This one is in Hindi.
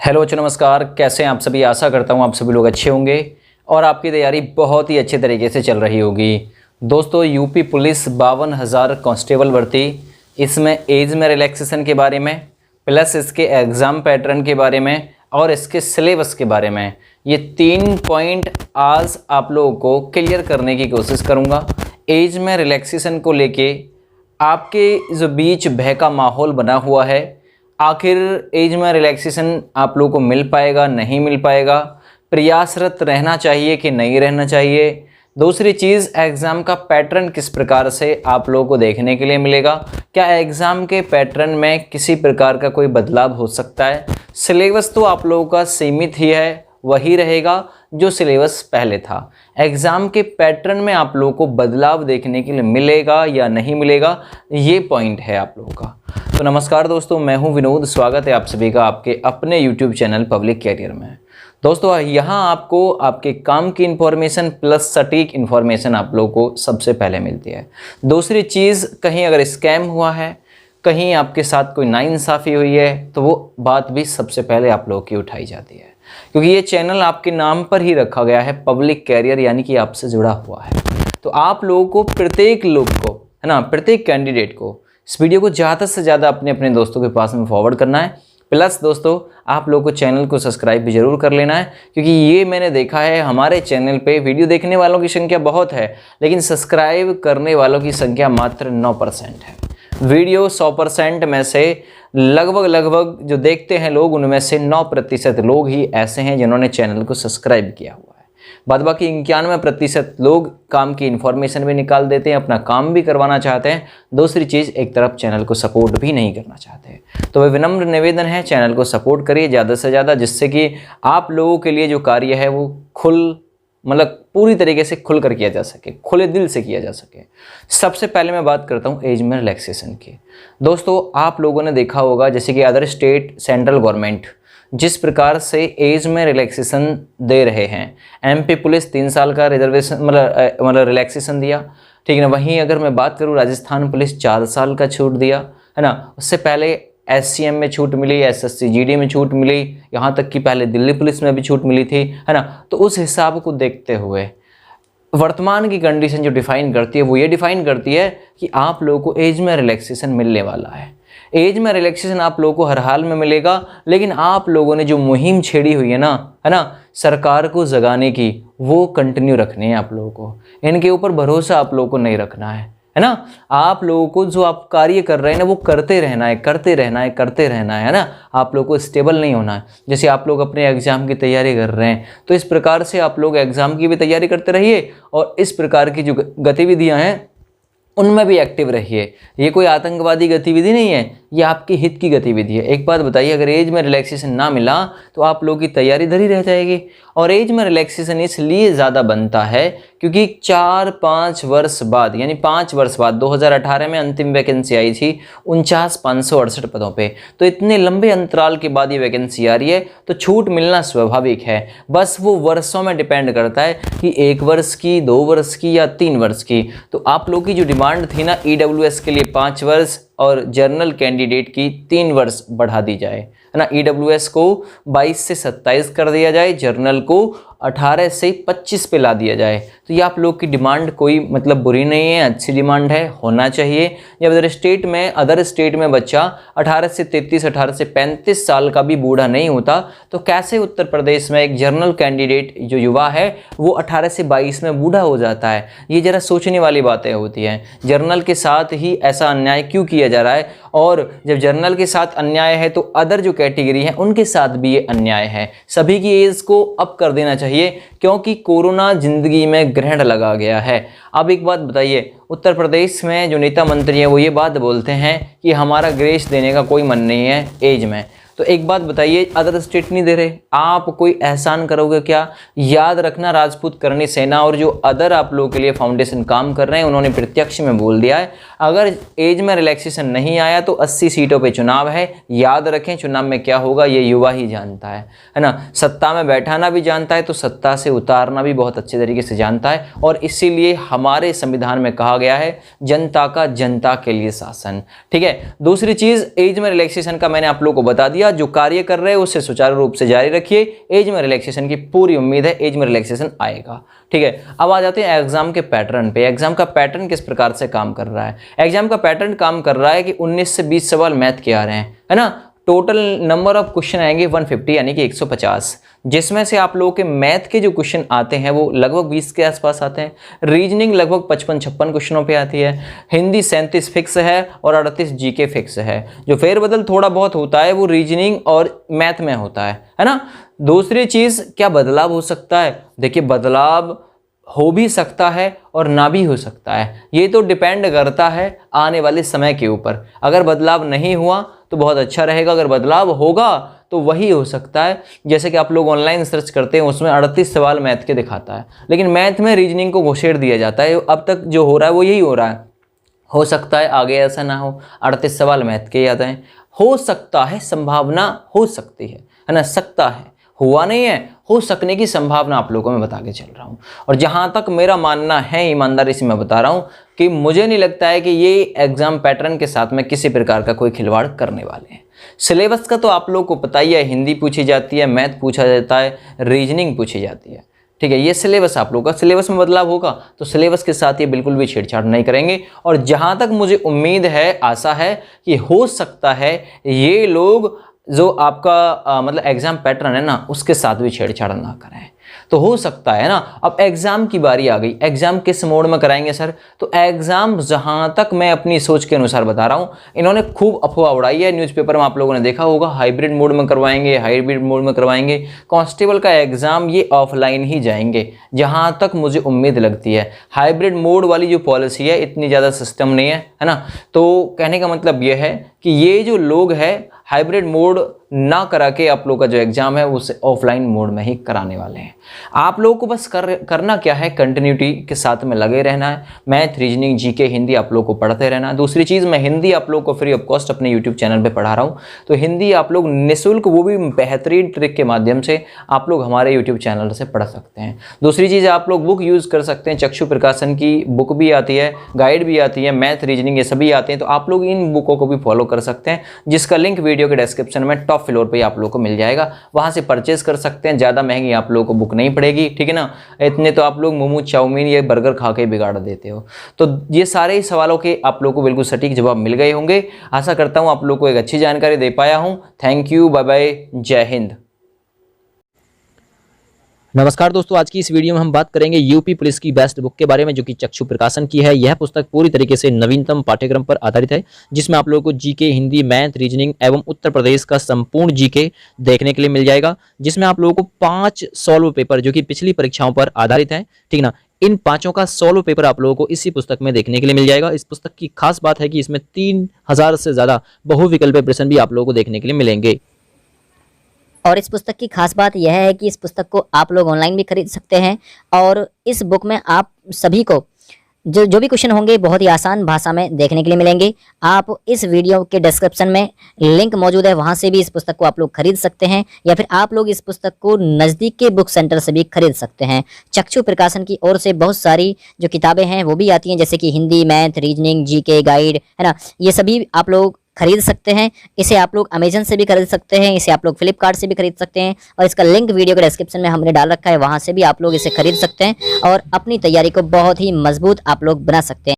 हेलो बच्चों, नमस्कार। कैसे हैं आप सभी? आशा करता हूं आप सभी लोग अच्छे होंगे और आपकी तैयारी बहुत ही अच्छे तरीके से चल रही होगी। दोस्तों, यूपी पुलिस 52,000 कांस्टेबल भर्ती, इसमें एज में रिलैक्सेशन के बारे में, प्लस इसके एग्ज़ाम पैटर्न के बारे में और इसके सिलेबस के बारे में, ये 3 पॉइंट आज आप लोगों को क्लियर करने की कोशिश करूँगा। एज में रिलैक्सेशन को लेके आपके जो बीच भय का माहौल बना हुआ है, आखिर एज में रिलैक्सेशन आप लोगों को मिल पाएगा, नहीं मिल पाएगा, प्रयासरत रहना चाहिए कि नहीं रहना चाहिए। दूसरी चीज़, एग्ज़ाम का पैटर्न किस प्रकार से आप लोगों को देखने के लिए मिलेगा, क्या एग्ज़ाम के पैटर्न में किसी प्रकार का कोई बदलाव हो सकता है। सिलेबस तो आप लोगों का सीमित ही है, वही रहेगा जो सिलेबस पहले था। एग्ज़ाम के पैटर्न में आप लोगों को बदलाव देखने के लिए मिलेगा या नहीं मिलेगा, ये पॉइंट है आप लोगों का। तो नमस्कार दोस्तों, मैं हूं विनोद। स्वागत है आप सभी का आपके अपने YouTube चैनल पब्लिक कैरियर में। दोस्तों, यहाँ आपको आपके काम की इन्फॉर्मेशन प्लस सटीक इन्फॉर्मेशन आप लोगों को सबसे पहले मिलती है। दूसरी चीज़, कहीं अगर स्कैम हुआ है, कहीं आपके साथ कोई नाइंसाफ़ी हुई है, तो वो बात भी सबसे पहले आप लोगों की उठाई जाती है, क्योंकि ये चैनल आपके नाम पर ही रखा गया है पब्लिक कैरियर, यानी कि आपसे जुड़ा हुआ है। तो आप लोगों को, प्रत्येक लोग को, है ना, प्रत्येक कैंडिडेट को इस वीडियो को ज़्यादा से ज़्यादा अपने अपने दोस्तों के पास में फॉरवर्ड करना है। प्लस दोस्तों, आप लोगों को चैनल को सब्सक्राइब भी ज़रूर कर लेना है, क्योंकि ये मैंने देखा है हमारे चैनल पे वीडियो देखने वालों की संख्या बहुत है, लेकिन सब्सक्राइब करने वालों की संख्या मात्र 9% है। वीडियो 100% में से लगभग जो देखते हैं लोग, उनमें से 9% लोग ही ऐसे हैं जिन्होंने चैनल को सब्सक्राइब किया हुआ है। बाद बाकी 91% लोग काम की इन्फॉर्मेशन भी निकाल देते हैं, अपना काम भी करवाना चाहते हैं। दूसरी चीज़, एक तरफ चैनल को सपोर्ट भी नहीं करना चाहते। तो वह विनम्र निवेदन है, चैनल को सपोर्ट करिए ज़्यादा से ज़्यादा, जिससे कि आप लोगों के लिए जो कार्य है वो पूरी तरीके से खुल कर किया जा सके, खुले दिल से किया जा सके। सबसे पहले मैं बात करता हूँ एज में रिलैक्सेशन की। दोस्तों, आप लोगों ने देखा होगा जैसे कि अदर स्टेट, सेंट्रल गवर्नमेंट जिस प्रकार से एज में रिलैक्सेशन दे रहे हैं। एमपी पुलिस 3 साल का रिजर्वेशन रिलैक्सेशन दिया, ठीक है ना। वहीं अगर मैं बात करूँ, राजस्थान पुलिस 4 साल का छूट दिया, है ना। उससे पहले SCM में छूट मिली, SSC GD में छूट मिली, यहाँ तक कि पहले दिल्ली पुलिस में भी छूट मिली थी, है ना। तो उस हिसाब को देखते हुए वर्तमान की कंडीशन जो डिफ़ाइन करती है, वो ये डिफ़ाइन करती है कि आप लोगों को एज में रिलैक्सेशन मिलने वाला है। एज में रिलैक्सेशन आप लोगों को हर हाल में मिलेगा, लेकिन आप लोगों ने जो मुहिम छेड़ी हुई है ना, सरकार को जगाने की, वो कंटिन्यू रखनी है आप लोगों को। इनके ऊपर भरोसा आप लोगों को नहीं रखना है ना। आप लोगों को जो आप कार्य कर रहे हैं ना, वो करते रहना है ना। आप लोगों को स्टेबल नहीं होना है। जैसे आप लोग अपने एग्ज़ाम की तैयारी कर रहे हैं, तो इस प्रकार से आप लोग एग्ज़ाम की भी तैयारी करते रहिए और इस प्रकार की जो गतिविधियां हैं उनमें भी एक्टिव रहिए। ये कोई आतंकवादी गतिविधि नहीं है, ये आपकी हित की गतिविधि है। एक बात बताइए, अगर एज में रिलैक्सेशन ना मिला तो आप लोगों की तैयारी धरी रह जाएगी। और एज में रिलैक्सेशन इसलिए ज़्यादा बनता है क्योंकि 4-5 वर्ष बाद, यानी 5 वर्ष बाद 2018 में अंतिम वैकेंसी आई थी 49,568 पदों पे। तो इतने लंबे अंतराल के बाद ये वैकेंसी आ रही है, तो छूट मिलना स्वाभाविक है। बस वो वर्षों में डिपेंड करता है कि 1 वर्ष की, 2 वर्ष की या 3 वर्ष की। तो आप लोगों की जो डिमांड थी ना, EWS के लिए 5 वर्ष और जनरल कैंडिडेट की 3 वर्ष बढ़ा दी जाए, है ना। EWS को 22 से 27 कर दिया जाए, जनरल को 18 से 25 पे ला दिया जाए। तो ये आप लोग की डिमांड कोई बुरी नहीं है, अच्छी डिमांड है, होना चाहिए। जब अदर स्टेट में बच्चा 18 से 33, 18 से 35 साल का भी बूढ़ा नहीं होता, तो कैसे उत्तर प्रदेश में एक जनरल कैंडिडेट जो युवा है वो 18 से 22 में बूढ़ा हो जाता है। ये ज़रा सोचने वाली बातें होती हैं। जनरल के साथ ही ऐसा अन्याय क्यों किया जा रहा है, और जब जनरल के साथ अन्याय है तो अदर जो कैटेगरी है उनके साथ भी ये अन्याय है। सभी की एज को अप कर देना चाहिए, क्योंकि कोरोना जिंदगी में ग्रहण लगा गया है। अब एक बात बताइए, उत्तर प्रदेश में जो नेता मंत्री हैं वो ये बात बोलते हैं कि हमारा ग्रेस देने का कोई मन नहीं है एज में। तो एक बात बताइए, अदर स्टेट नहीं दे रहे, आप कोई एहसान करोगे क्या? याद रखना, राजपूत करणी सेना और जो अदर आप लोगों के लिए फाउंडेशन काम कर रहे हैं, उन्होंने प्रत्यक्ष में बोल दिया है, अगर एज में रिलैक्सेशन नहीं आया तो 80 सीटों पे चुनाव है। याद रखें, चुनाव में क्या होगा ये युवा ही जानता है ना। सत्ता में बैठाना भी जानता है तो सत्ता से उतारना भी बहुत अच्छे तरीके से जानता है, और इसीलिए हमारे संविधान में कहा गया है जनता का जनता के लिए शासन। ठीक है। दूसरी चीज, एज में रिलैक्सेशन का मैंने आप लोगों को बता दिया। जो कार्य कर रहे हैं उससे सुचारू रूप से जारी रखिए। एज में रिलैक्सेशन की पूरी उम्मीद है, एज में रिलैक्सेशन आएगा। ठीक है। अब आ जाते हैं एग्जाम के पैटर्न पे। एग्जाम का पैटर्न किस प्रकार से काम कर रहा है? एग्जाम का पैटर्न काम कर रहा है कि 19 से 20 सवाल मैथ के आ रहे हैं, है ना। टोटल नंबर ऑफ क्वेश्चन आएंगे 150 यानी कि 150, जिसमें से आप लोगों के मैथ के जो क्वेश्चन आते हैं वो लगभग 20 के आसपास आते हैं। रीजनिंग लगभग 55-56 क्वेश्चनों पे आती है। हिंदी 37 फिक्स है और 38 जीके फिक्स है। जो फेरबदल थोड़ा बहुत होता है वो रीजनिंग और मैथ में होता है ना। दूसरी चीज, क्या बदलाव हो सकता है? देखिए, बदलाव हो भी सकता है और ना भी हो सकता है। ये तो डिपेंड करता है आने वाले समय के ऊपर। अगर बदलाव नहीं हुआ तो बहुत अच्छा रहेगा, अगर बदलाव होगा तो वही हो सकता है। जैसे कि आप लोग ऑनलाइन सर्च करते हैं उसमें 38 सवाल मैथ के दिखाता है, लेकिन मैथ में रीजनिंग को घुसेड़ दिया जाता है। अब तक जो हो रहा है वो यही हो रहा है। हो सकता है आगे ऐसा ना हो, 38 सवाल मैथ के याद आए। हो सकता है, संभावना हो सकती है ना। सकता है, हुआ नहीं है, हो सकने की संभावना आप लोगों को मैं बता के चल रहा हूँ। और जहाँ तक मेरा मानना है, ईमानदारी से मैं बता रहा हूँ कि मुझे नहीं लगता है कि ये एग्जाम पैटर्न के साथ में किसी प्रकार का कोई खिलवाड़ करने वाले हैं। सिलेबस का तो आप लोगों को पता ही है, हिंदी पूछी जाती है, मैथ पूछा जाता है, रीजनिंग पूछी जाती है। ठीक है, ये सिलेबस आप लोगों का। सिलेबस में बदलाव होगा तो सिलेबस के साथ ये बिल्कुल भी छेड़छाड़ नहीं करेंगे। और जहाँ तक मुझे उम्मीद है, आशा है कि हो सकता है ये लोग जो आपका मतलब एग्जाम पैटर्न है ना उसके साथ भी छेड़छाड़ ना करें, तो हो सकता है ना। अब एग्जाम की बारी आ गई। एग्जाम किस मोड में कराएंगे सर? तो एग्जाम जहां तक मैं अपनी सोच के अनुसार बता रहा हूं, इन्होंने खूब अफवाह उड़ाई है न्यूज़पेपर में, आप लोगों ने देखा होगा। हाइब्रिड मोड में करवाएंगे, हाइब्रिड मोड में करवाएंगे। कांस्टेबल का एग्जाम ये ऑफलाइन ही जाएंगे जहां तक मुझे उम्मीद लगती है। हाइब्रिड मोड वाली जो पॉलिसी है इतनी ज़्यादा सिस्टम नहीं है ना। तो कहने का मतलब यह है कि ये जो लोग हैं हाइब्रिड मोड ना करा के आप लोग का जो एग्जाम है उसे ऑफलाइन मोड में ही कराने वाले हैं। आप लोगों को बस करना क्या है, कंटिन्यूटी के साथ में लगे रहना है। मैथ, रीजनिंग, जीके, हिंदी आप लोग को पढ़ते रहना है। दूसरी चीज़, मैं हिंदी आप लोग को फ्री ऑफ कॉस्ट अपने यूट्यूब चैनल पे पढ़ा रहा हूँ, तो हिंदी आप लोग निःशुल्क, वो भी बेहतरीन ट्रिक के माध्यम से आप लोग हमारे यूट्यूब चैनल से पढ़ सकते हैं। दूसरी चीज़, आप लोग बुक यूज़ कर सकते हैं। चक्षु प्रकाशन की बुक भी आती है, गाइड भी आती है, मैथ, रीजनिंग ये सभी आते हैं, तो आप लोग इन बुकों को भी फॉलो कर सकते हैं, जिसका लिंक वीडियो के डिस्क्रिप्शन में टॉप फ्लोर पे आप लोग को मिल जाएगा। वहां से परचेज कर सकते हैं। ज़्यादा महंगी आप लोगों को बुक नहीं पड़ेगी, ठीक है ना। इतने तो आप लोग मोमो, चाउमीन, ये बर्गर खा के बिगाड़ देते हो। तो ये सारे ही सवालों के आप लोग को बिल्कुल सटीक जवाब मिल गए होंगे। आशा करता हूँ आप लोग को एक अच्छी जानकारी दे पाया हूँ। थैंक यू, बाय बाय, जय हिंद। नमस्कार दोस्तों, आज की इस वीडियो में हम बात करेंगे यूपी पुलिस की बेस्ट बुक के बारे में, जो कि चक्षु प्रकाशन की है। यह पुस्तक पूरी तरीके से नवीनतम पाठ्यक्रम पर आधारित है, जिसमें आप लोगों को जीके, हिंदी, मैथ, रीजनिंग एवं उत्तर प्रदेश का संपूर्ण जीके देखने के लिए मिल जाएगा, जिसमें आप लोगों को 5 सॉल्व पेपर जो कि पिछली परीक्षाओं पर आधारित है, ठीक ना। इन 5 का सॉल्व पेपर आप लोगों को इसी पुस्तक में देखने के लिए मिल जाएगा। इस पुस्तक की खास बात है कि इसमें 3000 से ज्यादा बहुविकल्पीय प्रश्न भी आप लोगों को देखने के लिए मिलेंगे। और इस पुस्तक की खास बात यह है कि इस पुस्तक को आप लोग ऑनलाइन भी खरीद सकते हैं, और इस बुक में आप सभी को जो भी क्वेश्चन होंगे बहुत ही आसान भाषा में देखने के लिए मिलेंगे। आप इस वीडियो के डिस्क्रिप्शन में लिंक मौजूद है, वहां से भी इस पुस्तक को आप लोग खरीद सकते हैं, या फिर आप लोग इस पुस्तक को नज़दीक के बुक सेंटर से भी खरीद सकते हैं। चक्षु प्रकाशन की ओर से बहुत सारी जो किताबें हैं वो भी आती हैं, जैसे कि Hindi, math, reasoning, GK, guide, है ना। ये सभी आप लोग खरीद सकते हैं। इसे आप लोग अमेजन से भी खरीद सकते हैं, इसे आप लोग फ्लिपकार्ट से भी खरीद सकते हैं, और इसका लिंक वीडियो के डिस्क्रिप्शन में हमने डाल रखा है, वहां से भी आप लोग इसे खरीद सकते हैं और अपनी तैयारी को बहुत ही मजबूत आप लोग बना सकते हैं।